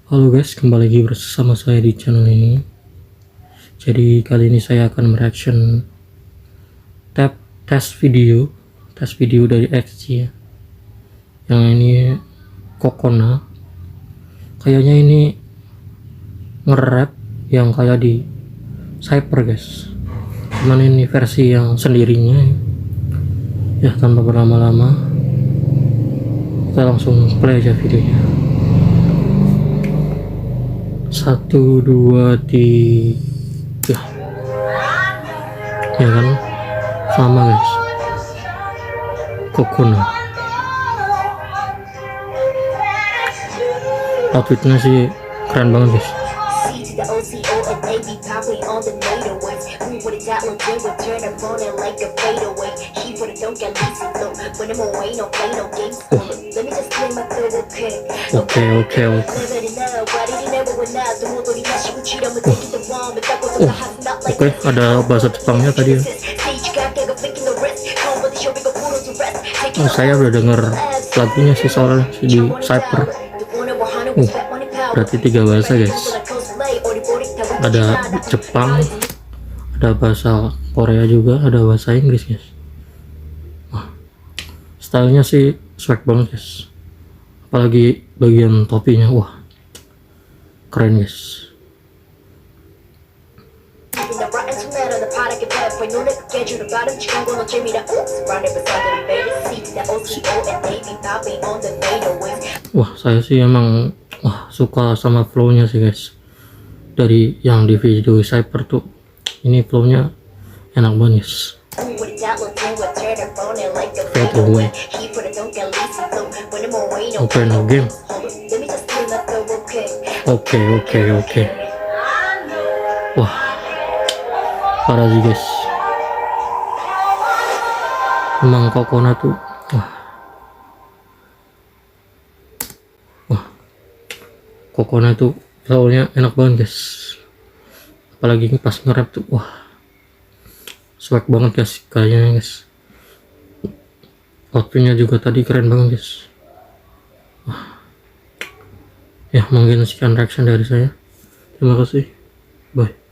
Halo guys, kembali lagi bersama saya di channel ini. Jadi kali ini saya akan mereaction tes video dari XG ya. Yang ini Kokona. Kayaknya ini nge-rap yang kayak di Cyper guys. Cuman ini versi yang sendirinya ya. Tanpa berlama-lama, kita langsung play aja videonya. 1, 2, 3 ya kan, sama guys. Kokona outfitnya sih keren banget guys. Oke. Oke, ada bahasa Jepangnya tadi ya. Saya udah denger lagunya sih soalnya di Cyper. Berarti 3 bahasa guys. Ada Jepang, ada bahasa Korea juga, ada bahasa Inggris guys. Wah, stylenya sih swag banget guys. Apalagi bagian topinya, wah keren guys. Wah, saya sih emang suka sama flownya sih guys. Dari yang di video Cyper tuh, ini flownya enak banget guys. Fade away. Open no game. Oke. Wah, parah sih guys. Emang Kokona tuh Kokona tuh flownya enak banget guys. Apalagi pas nge-rap tuh, wah swag banget guys kayaknya guys. Outfitnya juga tadi keren banget guys. Ya, mungkin sekian reaction dari saya. Terima kasih, bye.